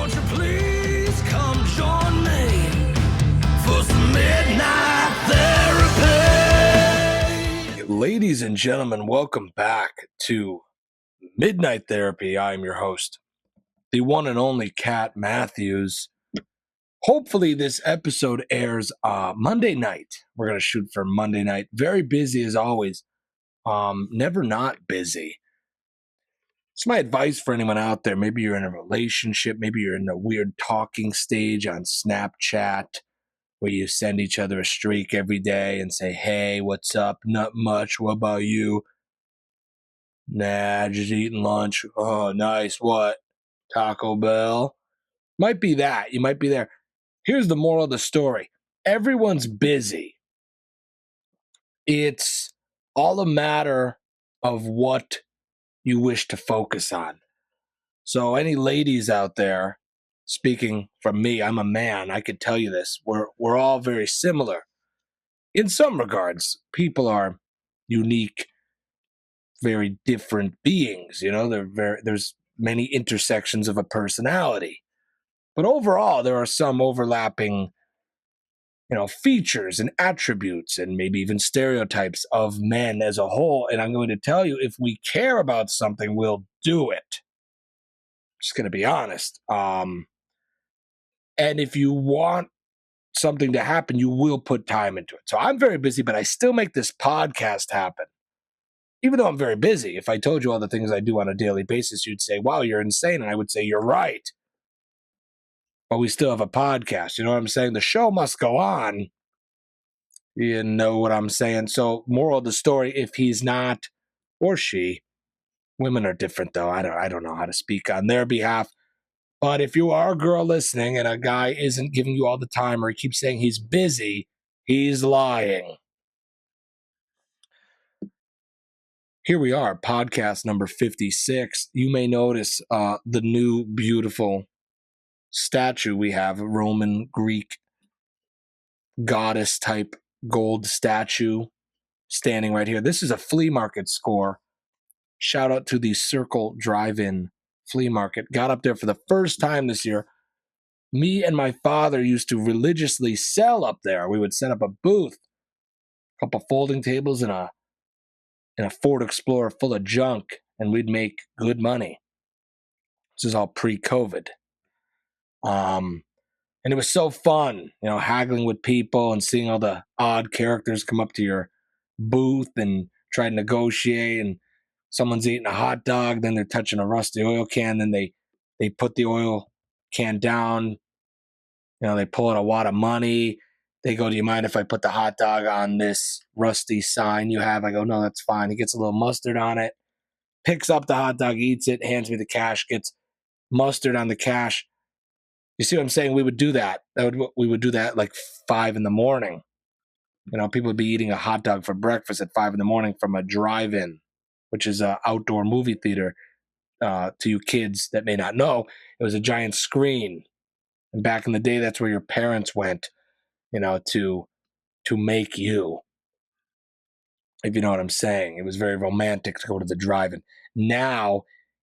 Won't you please come join me for some midnight therapy? Ladies and gentlemen, welcome back to Midnight Therapy. I am your host, the one and only Cat Matthews. Hopefully this episode airs Monday night. We're going to shoot for Monday night. Very busy as always. Never not busy. It's my advice for anyone out there. Maybe you're in a relationship. Maybe you're in a weird talking stage on Snapchat where you send each other a streak every day and say, hey, what's up? Not much. What about you? Nah, just eating lunch. Oh, nice. What? Taco Bell? Might be that. You might be there. Here's the moral of the story. Everyone's busy. It's all a matter of what you wish to focus on. So any ladies out there, speaking from me, I'm a man, I could tell you this. We're all very similar. In some regards, people are unique, very different beings. You know, there's many intersections of a personality. But overall, there are some overlapping, features and attributes and maybe even stereotypes of men as a whole. And I'm going to tell you, if we care about something, we'll do it. Just going to be honest. And if you want something to happen, you will put time into it. So I'm very busy, but I still make this podcast happen. Even though I'm very busy, if I told you all the things I do on a daily basis, you'd say, wow, you're insane. And I would say, you're right. But we still have a podcast. You know what I'm saying? The show must go on. You know what I'm saying? So moral of the story, if he's not, or she, women are different though. I don't know how to speak on their behalf. But if you are a girl listening and a guy isn't giving you all the time or he keeps saying he's busy, he's lying. Here we are, podcast number 56. You may notice the new beautiful statue we have, a Roman Greek goddess type gold statue standing right here. This is a flea market score. Shout out to the Circle Drive-In flea market. Got up there for the first time this year. Me and my father used to religiously sell up there. We would set up a booth, a couple folding tables, and a Ford Explorer full of junk, and we'd make good money. This is all pre-COVID. And it was so fun, haggling with people and seeing all the odd characters come up to your booth and try to negotiate. And someone's eating a hot dog, then they're touching a rusty oil can, then they put the oil can down. They pull out a wad of money. They go, do you mind if I put the hot dog on this rusty sign you have? I go, no, that's fine. He gets a little mustard on it, picks up the hot dog, eats it, hands me the cash, gets mustard on the cash. You see what I'm saying? We would do that. We would do that like 5 a.m. People would be eating a hot dog for breakfast at 5 a.m. from a drive-in, which is an outdoor movie theater. To you kids that may not know, it was a giant screen. And back in the day, that's where your parents went, to make you. If you know what I'm saying. It was very romantic to go to the drive-in. Now,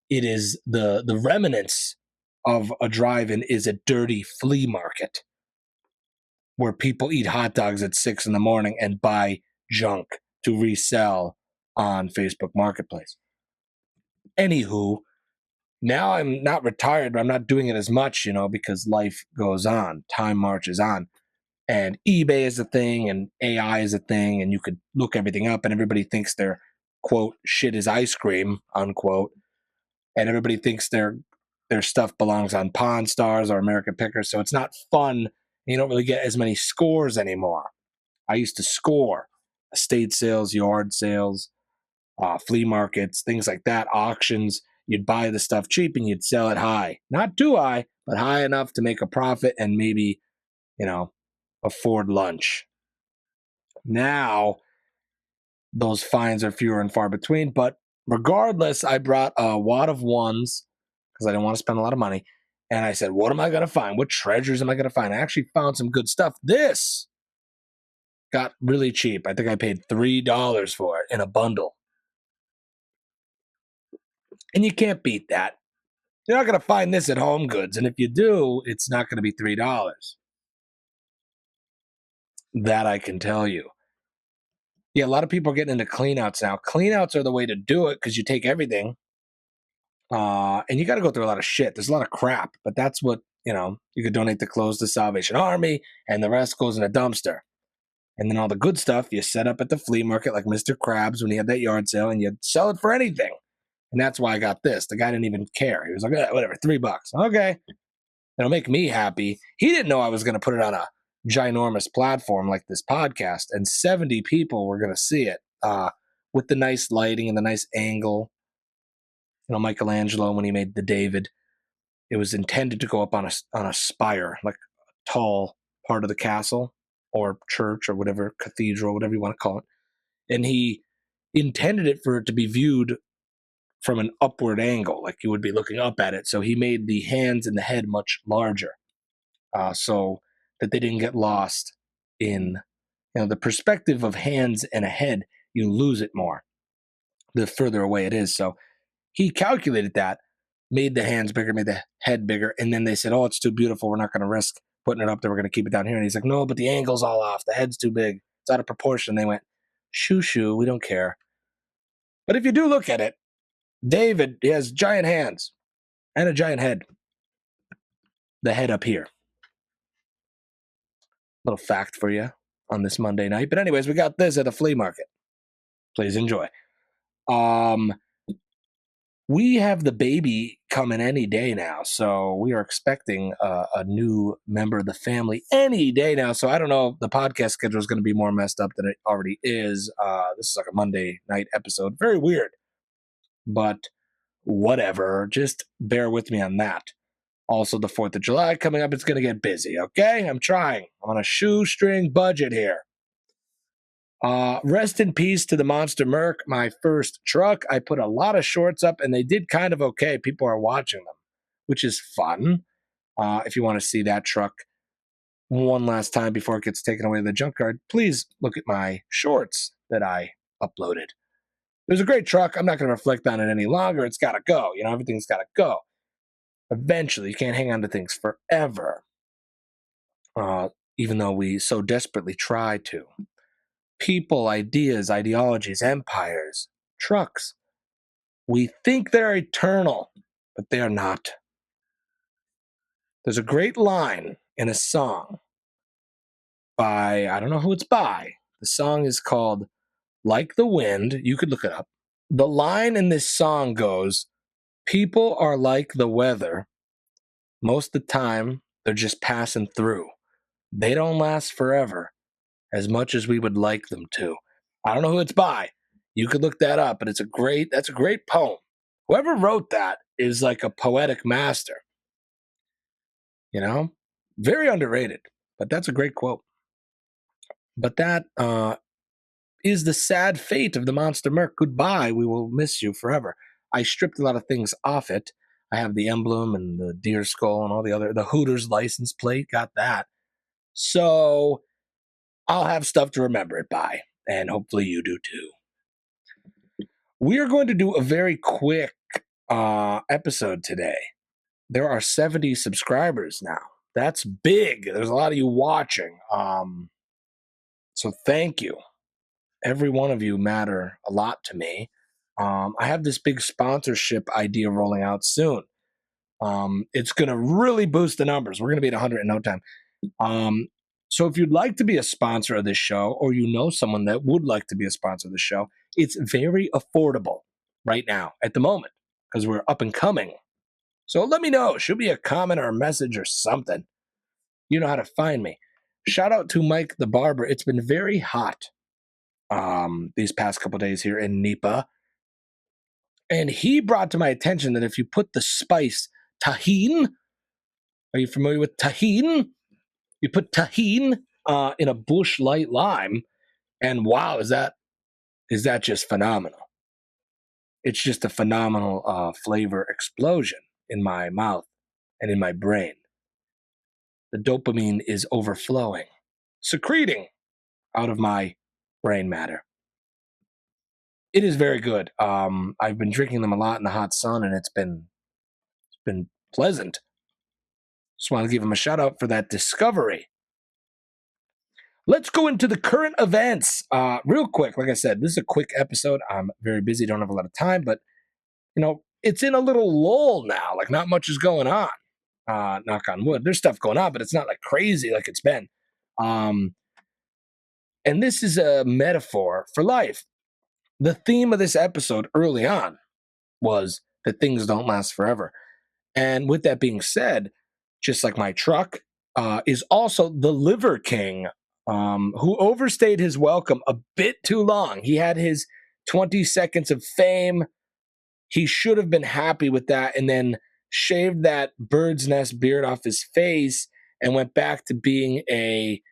it is the remnants of a drive-in is a dirty flea market where people eat hot dogs at 6 a.m. and buy junk to resell on Facebook Marketplace. Anywho, now I'm not retired, but I'm not doing it as much, because life goes on. Time marches on. And eBay is a thing, and AI is a thing, and you could look everything up, and everybody thinks their, quote, shit is ice cream, unquote. And everybody thinks their stuff belongs on Pawn Stars or American Pickers, so it's not fun. You don't really get as many scores anymore. I used to score estate sales, yard sales, flea markets, things like that, auctions. You'd buy the stuff cheap and you'd sell it high. Not too high, but high enough to make a profit and maybe, afford lunch. Now, those finds are fewer and far between, but regardless, I brought a wad of ones because I didn't want to spend a lot of money. And I said, what am I going to find? What treasures am I going to find? I actually found some good stuff. This got really cheap. I think I paid $3 for it in a bundle. And you can't beat that. You're not going to find this at Home Goods. And if you do, it's not going to be $3. That I can tell you. Yeah, a lot of people are getting into cleanouts now. Cleanouts are the way to do it because you take everything and you got to go through a lot of shit. There's a lot of crap, but that's what, you could donate the clothes to Salvation Army and the rest goes in a dumpster. And then all the good stuff you set up at the flea market like Mr. Krabs when he had that yard sale and you sell it for anything. And that's why I got this. The guy didn't even care. He was like, whatever, $3. Okay. It'll make me happy. He didn't know I was going to put it on a ginormous platform like this podcast, and 70 people were going to see it with the nice lighting and the nice angle. Michelangelo, when he made the David, it was intended to go up on a spire, like a tall part of the castle or church or whatever, cathedral, whatever you want to call it. And he intended it for it to be viewed from an upward angle, like you would be looking up at it. So he made the hands and the head much larger, so that they didn't get lost in the perspective of hands and a head. You lose it more the further away it is. So he calculated that, made the hands bigger, made the head bigger, and then they said, "Oh, it's too beautiful. We're not going to risk putting it up there. We're going to keep it down here." And he's like, "No, but the angle's all off. The head's too big. It's out of proportion." They went, "Shoo, we don't care." But if you do look at it, David, he has giant hands and a giant head. The head up here. Little fact for you on this Monday night. But anyways, we got this at a flea market. Please enjoy. We have the baby coming any day now, so we are expecting a new member of the family any day now. So I don't know if the podcast schedule is going to be more messed up than it already is. This is like a Monday night episode. Very weird, but whatever. Just bear with me on that. Also, the 4th of July coming up. It's going to get busy, okay? I'm trying. I'm on a shoestring budget here. Rest in peace to the Monster Merc, my first truck. I put a lot of shorts up, and they did kind of okay. People are watching them, which is fun. If you want to see that truck one last time before it gets taken away to the junkyard, please look at my shorts that I uploaded. It was a great truck. I'm not going to reflect on it any longer. It's got to go. Everything's got to go. Eventually, you can't hang on to things forever, even though we so desperately try to. People, ideas, ideologies, empires, trucks. We think they're eternal, but they are not. There's a great line in a song by, I don't know who it's by. The song is called Like the Wind. You could look it up. The line in this song goes, "People are like the weather. Most of the time, they're just passing through. They don't last forever as much as we would like them to." I don't know who it's by. You could look that up, but that's a great poem. Whoever wrote that is like a poetic master. Very underrated, but that's a great quote. But that is the sad fate of the Monster Merc. Goodbye. We will miss you forever. I stripped a lot of things off it. I have the emblem and the deer skull and all the Hooters license plate. Got that. So I'll have stuff to remember it by, and hopefully you do too. We are going to do a very quick episode today. There are 70 subscribers now. That's big. There's a lot of you watching. So thank you. Every one of you matter a lot to me. I have this big sponsorship idea rolling out soon. It's going to really boost the numbers. We're going to be at 100 in no time. So if you'd like to be a sponsor of this show, or you know someone that would like to be a sponsor of the show, it's very affordable right now at the moment because we're up and coming. So let me know. Shoot me a comment or a message or something. You know how to find me. Shout out to Mike the Barber. It's been very hot these past couple days here in Nipa. And he brought to my attention that if you put the spice Tajín, are you familiar with Tajín? You put Tajín in a Busch Light Lime, and wow, is that just phenomenal. It's just a phenomenal flavor explosion in my mouth and in my brain. The dopamine is overflowing, secreting out of my brain matter. It is very good. I've been drinking them a lot in the hot sun, and it's been been pleasant. Just want to give him a shout out for that discovery. Let's go into the current events real quick. Like I said, this is a quick episode. I'm very busy, don't have a lot of time, but it's in a little lull now. Like not much is going on. Knock on wood. There's stuff going on, but it's not like crazy like it's been. And this is a metaphor for life. The theme of this episode early on was that things don't last forever. And with that being said, just like my truck, is also the Liver King, who overstayed his welcome a bit too long. He had his 20 seconds of fame. He should have been happy with that and then shaved that bird's nest beard off his face and went back to being a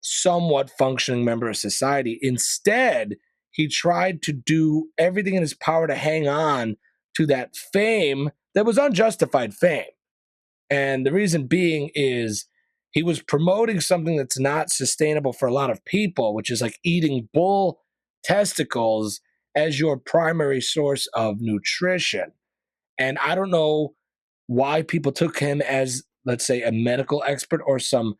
somewhat functioning member of society. Instead, he tried to do everything in his power to hang on to that fame that was unjustified fame. And the reason being is he was promoting something that's not sustainable for a lot of people, which is like eating bull testicles as your primary source of nutrition. And I don't know why people took him as, let's say, a medical expert or some,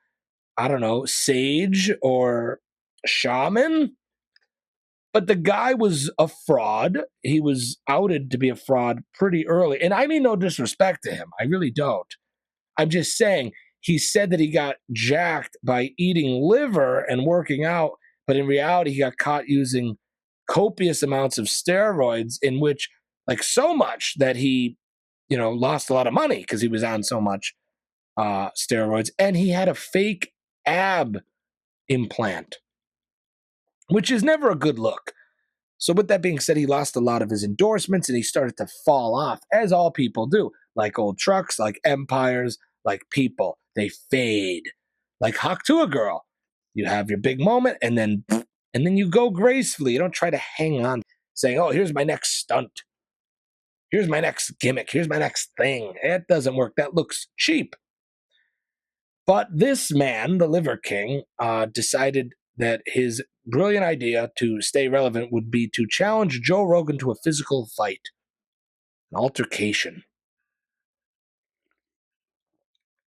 I don't know, sage or shaman. But the guy was a fraud. He was outed to be a fraud pretty early. And I mean no disrespect to him. I really don't. I'm just saying he said that he got jacked by eating liver and working out, but in reality, he got caught using copious amounts of steroids, in which, like, so much that he, lost a lot of money because he was on so much steroids, and he had a fake ab implant, which is never a good look. So with that being said, he lost a lot of his endorsements and he started to fall off, as all people do, like old trucks, like empires, like people. They fade. Like Haktua Girl. You have your big moment and then you go gracefully. You don't try to hang on saying, oh, here's my next stunt. Here's my next gimmick. Here's my next thing. It doesn't work. That looks cheap. But this man, the Liver King, decided that his brilliant idea to stay relevant would be to challenge Joe Rogan to a physical fight, an altercation,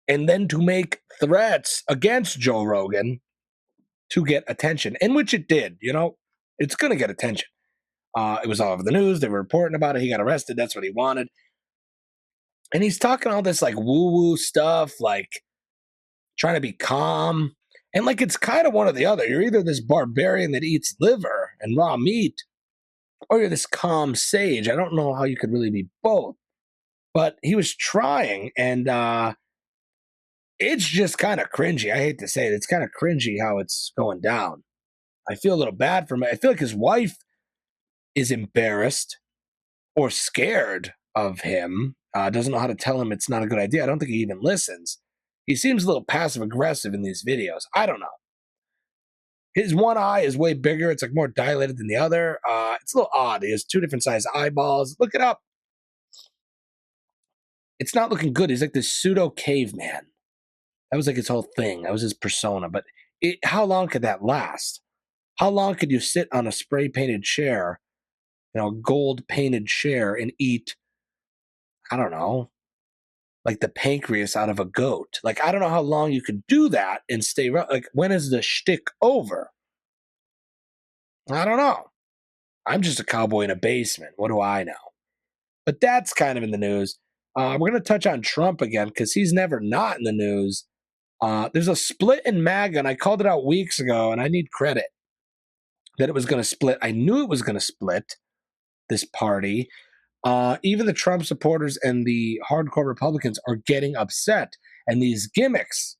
and then to make threats against Joe Rogan to get attention, in which it did. It's going to get attention. It was all over the news. They were reporting about it. He got arrested. That's what he wanted. And he's talking all this like woo-woo stuff, like trying to be calm. And like it's kind of one or the other. You're either this barbarian that eats liver and raw meat, or you're this calm sage. I don't know how you could really be both. But he was trying, and it's just kind of cringy. I hate to say it. It's kind of cringy how it's going down. I feel a little bad for him. I feel like his wife is embarrassed or scared of him. Doesn't know how to tell him it's not a good idea. I don't think he even listens. He seems a little passive aggressive in these videos. I don't know. His one eye is way bigger. It's like more dilated than the other. It's a little odd. He has two different sized eyeballs. Look it up. It's not looking good. He's like this pseudo caveman. That was like his whole thing. That was his persona. But how long could that last? How long could you sit on a spray painted chair, gold painted chair, and eat, I don't know, like the pancreas out of a goat? Like, I don't know how long you could do that and stay. Like, when is the shtick over? I don't know. I'm just a cowboy in a basement. What do I know? But that's kind of in the news. We're going to touch on Trump again because he's never not in the news. There's a split in MAGA, and I called it out weeks ago, and I need credit that it was going to split. I knew it was going to split, this party. Even the Trump supporters and the hardcore Republicans are getting upset, and these gimmicks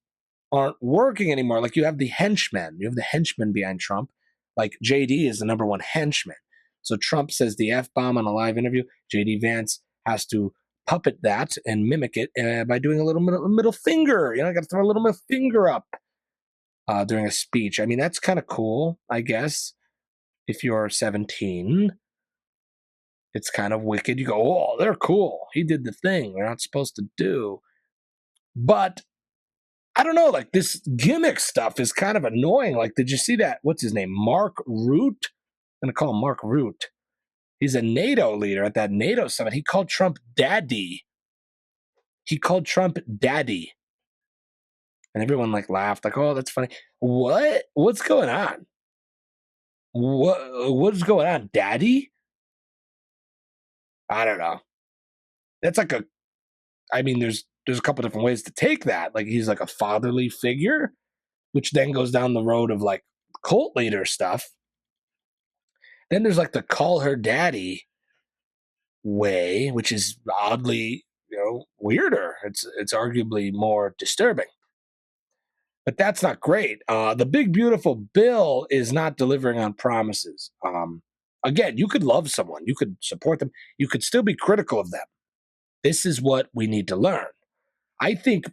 aren't working anymore. Like, you have the henchmen. You have the henchmen behind Trump. Like, JD is the number one henchman. So Trump says the F-bomb on a live interview. JD Vance has to puppet that and mimic it by doing a little middle finger. I got to throw a little middle finger up during a speech. I mean, that's kind of cool, I guess. If you're 17, it's kind of wicked. You go, oh, they're cool. He did the thing they're not supposed to do. But I don't know, like, this gimmick stuff is kind of annoying. Like, did you see that? What's his name? Mark Root? I'm going to call him Mark Root. He's a NATO leader at that NATO summit. He called Trump daddy. he called Trump daddy. And everyone like laughed, like, oh, that's funny. What? What's going on? What's going on, daddy? I don't know. That's like I mean, there's a couple different ways to take that. Like he's like a fatherly figure, which then goes down the road of like cult leader stuff. Then there's like the call her daddy way, which is oddly, weirder. It's arguably more disturbing. But that's not great. The big beautiful bill is not delivering on promises. Again, you could love someone, you could support them, you could still be critical of them. This is what we need to learn. I think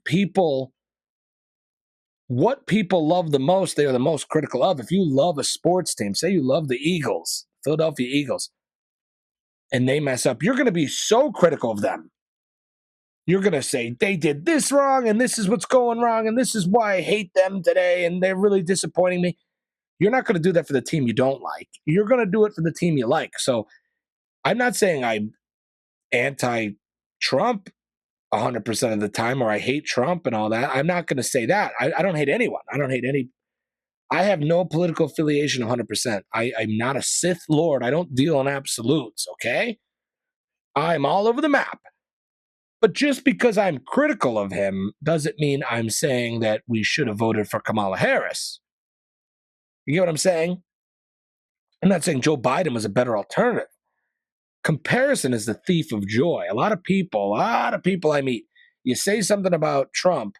what people love the most, they are the most critical of. If you love a sports team, say you love the Eagles, Philadelphia Eagles, and they mess up, you're going to be so critical of them. You're going to say, they did this wrong, and this is what's going wrong, and this is why I hate them today, and they're really disappointing me. You're not going to do that for the team you don't like. You're going to do it for the team you like. So I'm not saying I'm anti-Trump 100% of the time, or I hate Trump and all that. I'm not going to say that. I don't hate anyone. I have no political affiliation 100%. I'm not a Sith Lord. I don't deal in absolutes, okay? I'm all over the map. But just because I'm critical of him doesn't mean I'm saying that we should have voted for Kamala Harris. You get what I'm saying? I'm not saying Joe Biden was a better alternative. Comparison is the thief of joy. A lot of people I meet, you say something about Trump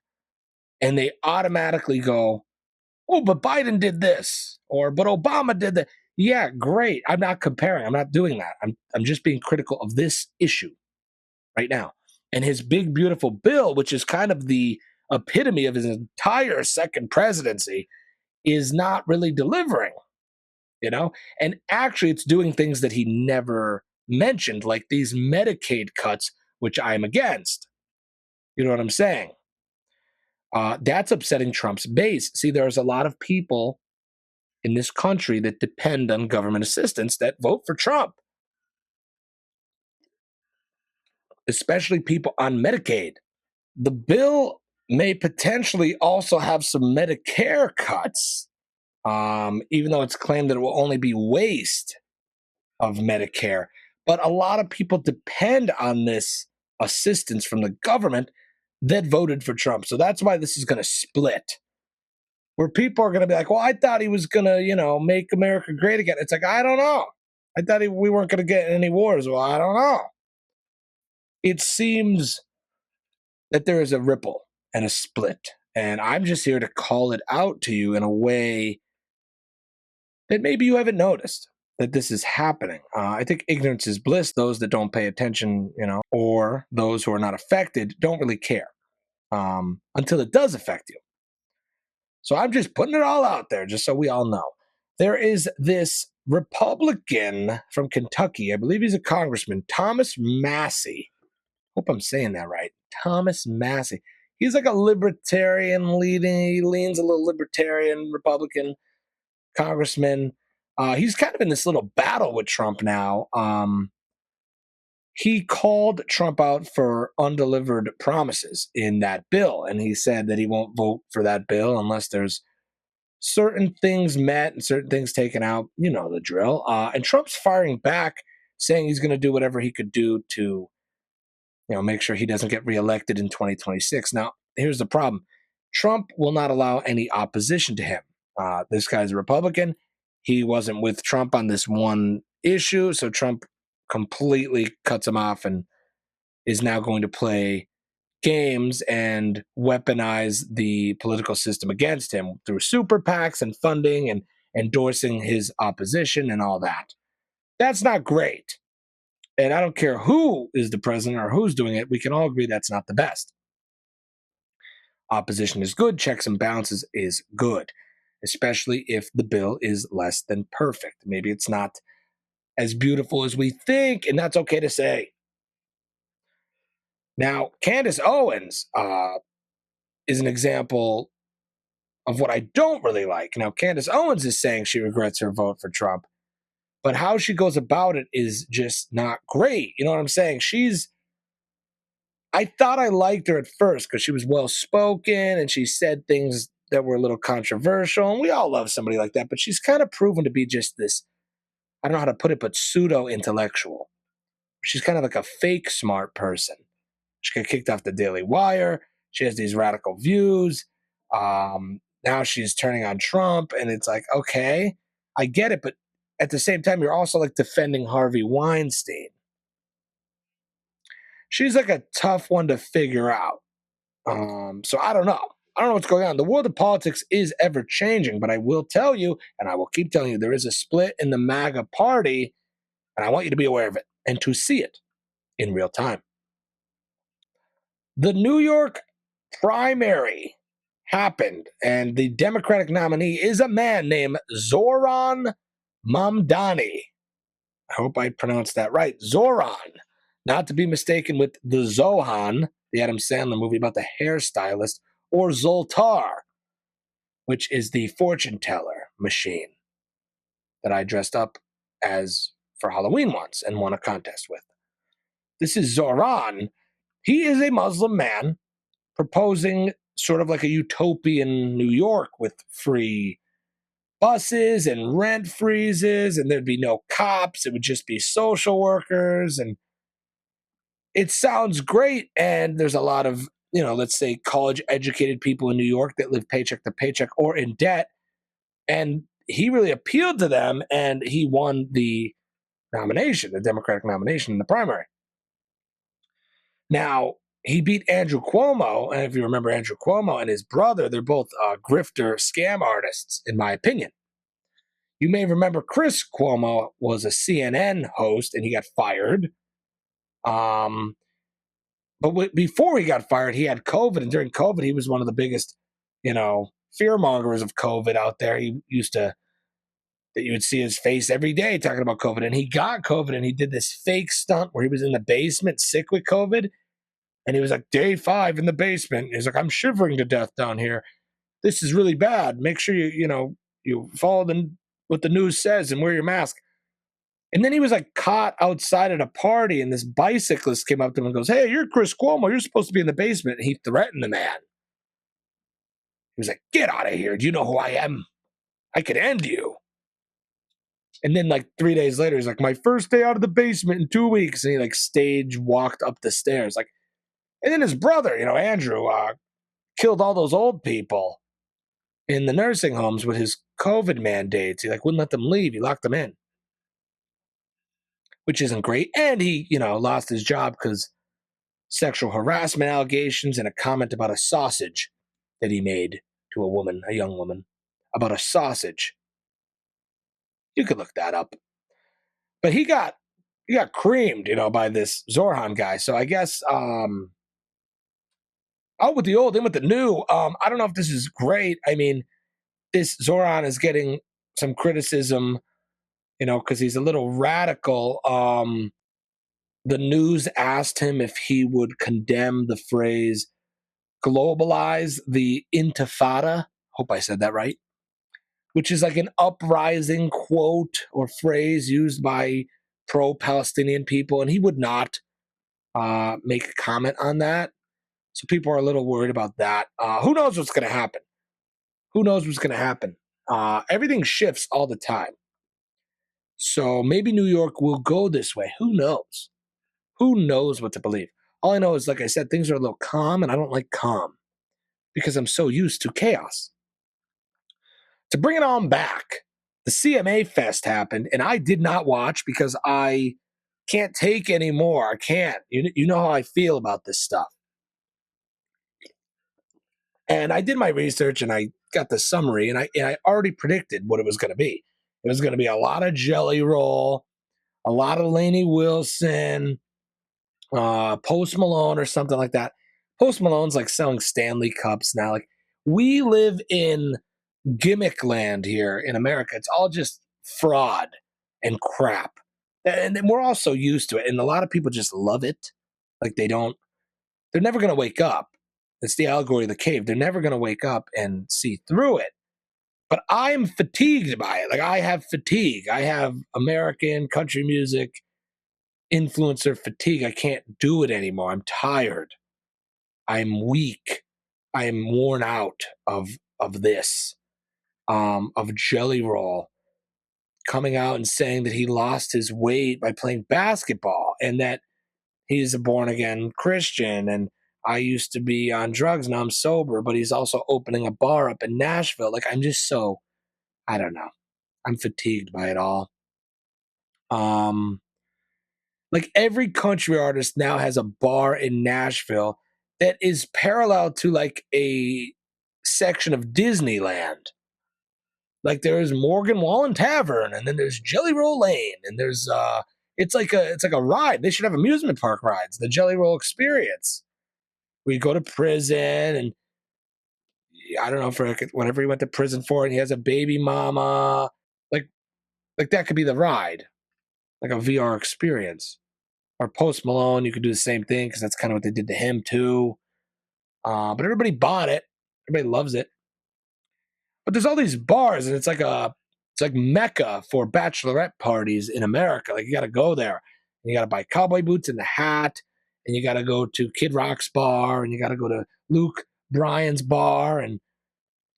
and they automatically go, oh, but Biden did this, or but Obama did that. Yeah, great. I'm not comparing. I'm not doing that. I'm just being critical of this issue right now. And his big, beautiful bill, which is kind of the epitome of his entire second presidency, is not really delivering, And actually, it's doing things that he never mentioned, like these Medicaid cuts, which I'm against. You know what I'm saying? That's upsetting Trump's base. See, there's a lot of people in this country that depend on government assistance that vote for Trump, especially people on Medicaid. The bill may potentially also have some Medicare cuts, even though it's claimed that it will only be waste of Medicare. But a lot of people depend on this assistance from the government that voted for Trump. So that's why this is going to split. Where people are going to be like, well, I thought he was going to, make America great again. It's like, I don't know. I thought we weren't going to get any wars. Well, I don't know. It seems that there is a ripple and a split. And I'm just here to call it out to you in a way that maybe you haven't noticed that this is happening. I think ignorance is bliss. Those that don't pay attention, or those who are not affected don't really care until it does affect you. So I'm just putting it all out there just so we all know. There is this Republican from Kentucky. I believe he's a congressman, Thomas Massie. Hope I'm saying that right. Thomas Massie. He's like a libertarian he leans a little libertarian Republican congressman. He's kind of in this little battle with Trump now. He called Trump out for undelivered promises in that bill, and he said that he won't vote for that bill unless there's certain things met and certain things taken out. You know the drill. And Trump's firing back, saying he's going to do whatever he could do to, make sure he doesn't get reelected in 2026. Now, here's the problem. Trump will not allow any opposition to him. This guy's a Republican. He wasn't with Trump on this one issue, so Trump completely cuts him off and is now going to play games and weaponize the political system against him through super PACs and funding and endorsing his opposition and all that. That's not great. And I don't care who is the president or who's doing it. We can all agree that's not the best. Opposition is good. Checks and balances is good, especially if the bill is less than perfect. Maybe it's not as beautiful as we think, and that's okay to say. Now, Candace Owens is an example of what I don't really like. Now, Candace Owens is saying she regrets her vote for Trump, but how she goes about it is just not great. You know what I'm saying? She's I thought I liked her at first because she was well-spoken and she said things that were a little controversial. And we all love somebody like that. But she's kind of proven to be just this, I don't know how to put it, but pseudo-intellectual. She's kind of like a fake smart person. She got kicked off the Daily Wire. She has these radical views. Now she's turning on Trump. And it's like, okay, I get it. But at the same time, you're also like defending Harvey Weinstein. She's like a tough one to figure out. So I don't know. I don't know what's going on. The world of politics is ever changing, but I will tell you, and I will keep telling you, there is a split in the MAGA party, and I want you to be aware of it and to see it in real time. The New York primary happened, and the Democratic nominee is a man named Zohran Mamdani. I hope I pronounced that right. Zohran, not to be mistaken with the Zohan, the Adam Sandler movie about the hairstylist, or Zoltar, which is the fortune teller machine that I dressed up as for Halloween once and won a contest with. This is Zohran. He is a Muslim man proposing sort of like a utopian New York with free buses and rent freezes, and there'd be no cops. It would just be social workers. And it sounds great. And there's a lot of, let's say college educated people in New York that live paycheck to paycheck or in debt. And he really appealed to them, and he won the nomination, the Democratic nomination in the primary. Now, he beat Andrew Cuomo, and if you remember Andrew Cuomo and his brother, they're both grifter scam artists, in my opinion. You may remember Chris Cuomo was a CNN host, and he got fired. But before he got fired, he had COVID, and during COVID, he was one of the biggest, fearmongers of COVID out there. He used to, that you would see his face every day talking about COVID, and he got COVID, and he did this fake stunt where he was in the basement sick with COVID, and he was like, day 5 in the basement. He's like, I'm shivering to death down here. This is really bad. Make sure you follow what the news says and wear your mask. And then he was like caught outside at a party, and this bicyclist came up to him and goes, hey, you're Chris Cuomo. You're supposed to be in the basement. And he threatened the man. He was like, get out of here. Do you know who I am? I could end you. And then like 3 days later, he's like, my first day out of the basement in 2 weeks. And he like stage walked up the stairs. And then his brother, Andrew, killed all those old people in the nursing homes with his COVID mandates. He wouldn't let them leave. He locked them in, which isn't great. And he, lost his job because sexual harassment allegations and a comment about a sausage that he made to a young woman, about a sausage. You could look that up. But he got creamed, by this Zohran guy. So I guess out with the old, in with the new. I don't know if this is great. I mean, this Zohran is getting some criticism, because he's a little radical. The news asked him if he would condemn the phrase globalize the intifada. Hope I said that right. Which is like an uprising quote or phrase used by pro-Palestinian people. And he would not make a comment on that. So people are a little worried about that. Who knows what's going to happen? Everything shifts all the time. So maybe New York will go this way. Who knows? Who knows what to believe? All I know is, like I said, things are a little calm, and I don't like calm because I'm so used to chaos. To bring it on back, the CMA Fest happened, and I did not watch because I can't take anymore. I can't. You know how I feel about this stuff. And I did my research, and I got the summary, and I already predicted what it was going to be. It was going to be a lot of Jelly Roll, a lot of Lainey Wilson, Post Malone or something like that. Post Malone's like selling Stanley Cups now. Like, we live in gimmick land here in America. It's all just fraud and crap. And we're all so used to it. And a lot of people just love it. Like, they're never going to wake up. It's the allegory of the cave. They're never going to wake up and see through it. But I'm fatigued by it. Like, I have fatigue. I have American country music influencer fatigue. I can't do it anymore. I'm tired. I'm weak. I am worn out of this. Of Jelly Roll coming out and saying that he lost his weight by playing basketball and that he's a born again Christian and I used to be on drugs, now I'm sober, but he's also opening a bar up in Nashville. Like I'm just so, I don't know. I'm fatigued by it all. Um like every country artist now has a bar in Nashville that is parallel to like a section of Disneyland. Like there's Morgan Wallen Tavern, and then there's Jelly Roll Lane, and there's it's like a ride. They should have amusement park rides, the Jelly Roll Experience. We go to prison, and I don't know for whatever he went to prison for, and he has a baby mama. Like like that could be the ride, like a VR experience. Or Post Malone, you could do the same thing because that's kind of what they did to him too. But everybody bought it. Everybody loves it. But there's all these bars, and it's like Mecca for bachelorette parties in America. Like you got to go there, and you got to buy cowboy boots and a hat, and you got to go to Kid Rock's bar, and you got to go to Luke Bryan's bar, and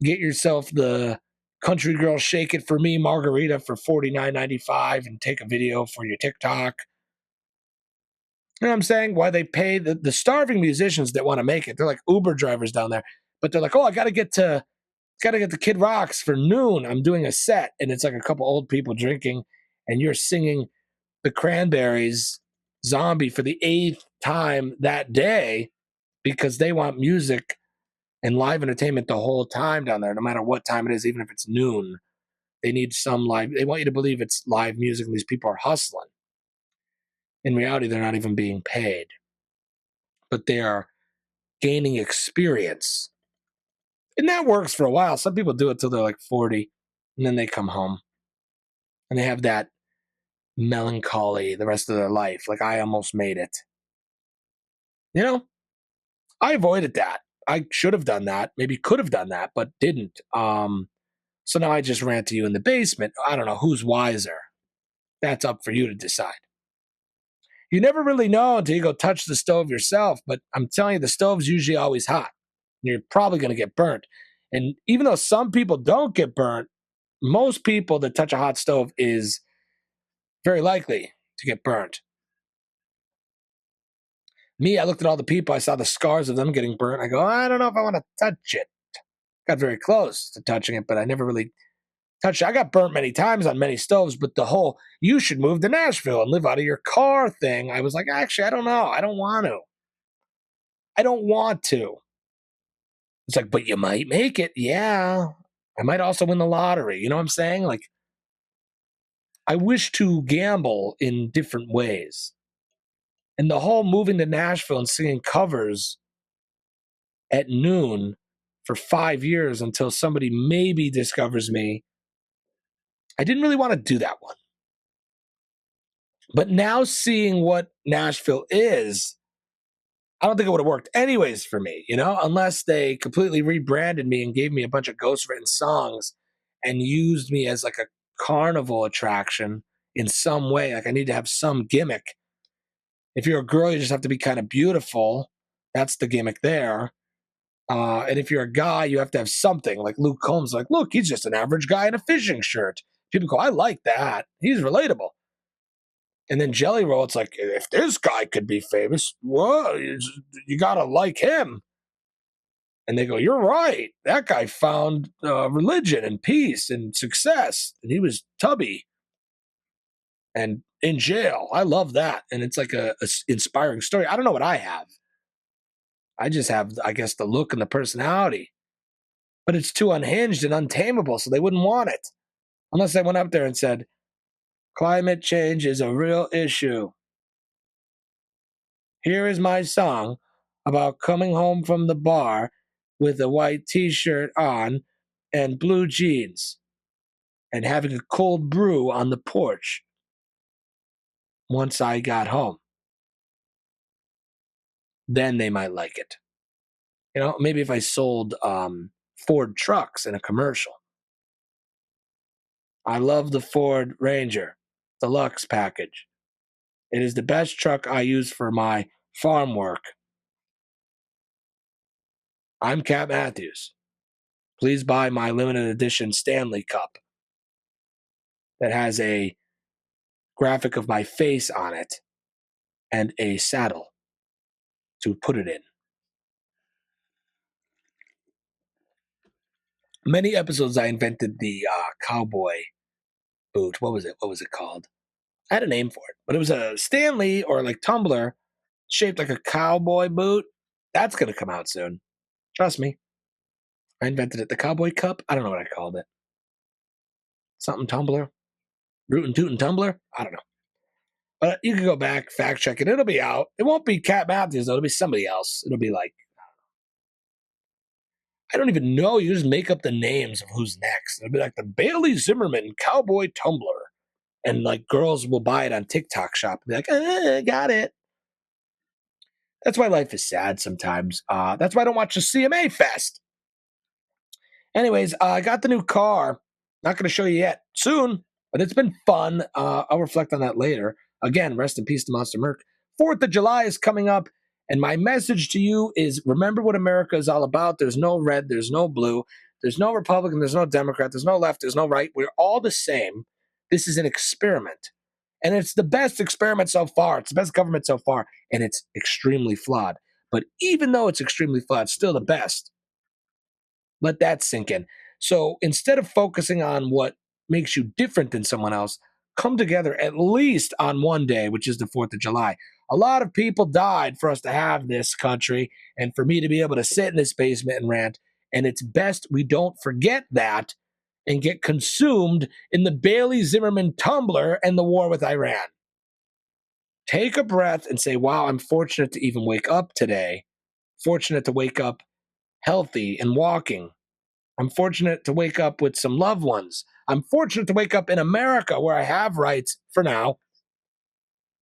get yourself the Country Girl Shake It for Me margarita for $49.95, and take a video for your TikTok. You know what I'm saying? Why they pay the starving musicians that want to make it? They're like Uber drivers down there, but they're like, oh, I got to get the Kid Rocks for noon. I'm doing a set, and it's like a couple old people drinking, and you're singing the Cranberries Zombie for the 8th time that day because they want music and live entertainment the whole time down there, no matter what time it is, even if it's noon. They need some live. They want you to believe it's live music, and these people are hustling. In reality, they're not even being paid, but they are gaining experience. And that works for a while. Some people do it till they're like 40, and then they come home and they have that melancholy the rest of their life. Like I almost made it. You know, I avoided that. I should have done that, maybe could have done that, but didn't. So now I just rant to you in the basement. I don't know who's wiser. That's up for you to decide. You never really know until you go touch the stove yourself, but I'm telling you, the stove's usually always hot. You're probably going to get burnt. And even though some people don't get burnt, most people that touch a hot stove is very likely to get burnt. Me, I looked at all the people, I saw the scars of them getting burnt. I go, I don't know if I want to touch it. Got very close to touching it, but I never really touched it. I got burnt many times on many stoves, but the whole, you should move to Nashville and live out of your car thing, I was like, actually, I don't know. I don't want to. I don't want to. It's like, but you might make it. Yeah. I might also win the lottery. You know what I'm saying? Like, I wish to gamble in different ways. And the whole moving to Nashville and singing covers at noon for 5 years until somebody maybe discovers me, I didn't really want to do that one. But now seeing what Nashville is, I don't think it would have worked anyways for me, unless they completely rebranded me and gave me a bunch of ghostwritten songs and used me as like a carnival attraction in some way. Like I need to have some gimmick. If you're a girl, you just have to be kind of beautiful. That's the gimmick there. And if you're a guy, you have to have something. Like Luke Combs, like, look, he's just an average guy in a fishing shirt. People go, I like that. He's relatable. And then Jelly Roll, it's like, if this guy could be famous, well, you got to like him. And they go, you're right. That guy found religion and peace and success. And he was tubby and in jail. I love that. And it's like a inspiring story. I don't know what I have. I just have, I guess, the look and the personality. But it's too unhinged and untamable, so they wouldn't want it. Unless they went up there and said, climate change is a real issue. Here is my song about coming home from the bar with a white t-shirt on and blue jeans and having a cold brew on the porch once I got home. Then they might like it. Maybe if I sold Ford trucks in a commercial. I love the Ford Ranger Deluxe package. It is the best truck I use for my farm work. I'm Cat Matthews. Please buy my limited edition Stanley Cup that has a graphic of my face on it and a saddle to put it in. Many episodes I invented the cowboy boot. What was it? What was it called? I had a name for it, but it was a Stanley or like tumbler shaped like a cowboy boot. That's going to come out soon. Trust me. I invented it. The cowboy cup? I don't know what I called it. Something tumbler? Rootin' tootin' tumbler? I don't know. But you can go back, fact check it. It'll be out. It won't be Cat Matthews, though. It'll be somebody else. It'll be like, I don't even know. You just make up the names of who's next. It'll be like the Bailey Zimmerman Cowboy Tumbler. And like girls will buy it on TikTok shop and be like, got it. That's why life is sad sometimes. That's why I don't watch the CMA Fest. Anyways, I got the new car. Not going to show you yet. Soon, but it's been fun. I'll reflect on that later. Again, rest in peace to Monster Merc. 4th of July is coming up, and my message to you is remember what America is all about. There's no red, there's no blue, there's no Republican, there's no Democrat, there's no left, there's no right. We're all the same. This is an experiment, and it's the best experiment so far. It's the best government so far, and it's extremely flawed. But even though it's extremely flawed, it's still the best. Let that sink in. So instead of focusing on what makes you different than someone else, come together at least on one day, which is the 4th of July. A lot of people died for us to have this country and for me to be able to sit in this basement and rant. And it's best we don't forget that and get consumed in the Bailey Zimmerman tumbler and the war with Iran. Take a breath and say, wow, I'm fortunate to even wake up today. Fortunate to wake up healthy and walking. I'm fortunate to wake up with some loved ones. I'm fortunate to wake up in America where I have rights for now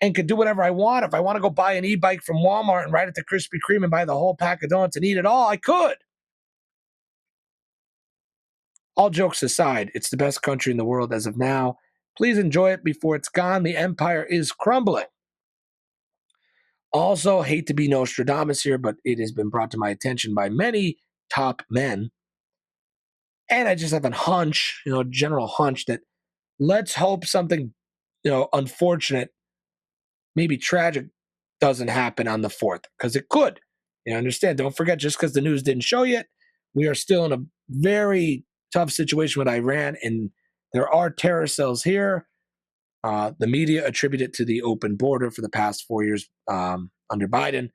and could do whatever I want. If I want to go buy an e-bike from Walmart and ride it to Krispy Kreme and buy the whole pack of donuts and eat it all, I could. All jokes aside, it's the best country in the world as of now. Please enjoy it before it's gone. The empire is crumbling. Also, hate to be Nostradamus here, but it has been brought to my attention by many top men. And I just have a hunch, general hunch that let's hope something, unfortunate, maybe tragic doesn't happen on the 4th because it could. You understand? Don't forget, just because the news didn't show yet, we are still in a very tough situation with Iran, and there are terror cells here. The media attribute it to the open border for the past 4 years under Biden.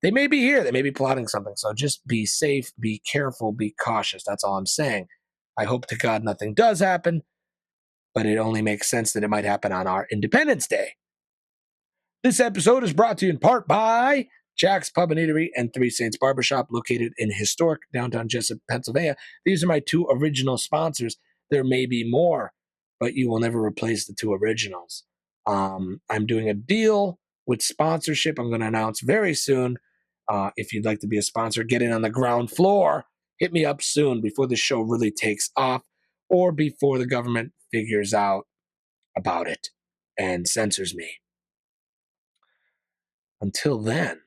They may be here. They may be plotting something. So just be safe, be careful, be cautious. That's all I'm saying. I hope to God nothing does happen, but it only makes sense that it might happen on our Independence Day. This episode is brought to you in part by Jack's Pub and Eatery and Three Saints Barbershop, located in historic downtown Jessup, Pennsylvania. These are my two original sponsors. There may be more, but you will never replace the two originals. I'm doing a deal with sponsorship I'm going to announce very soon. If you'd like to be a sponsor, get in on the ground floor. Hit me up soon before the show really takes off or before the government figures out about it and censors me. Until then,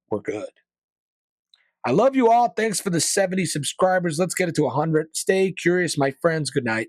we're good. I love you all. Thanks for the 70 subscribers. Let's get it to 100. Stay curious, my friends. Good night.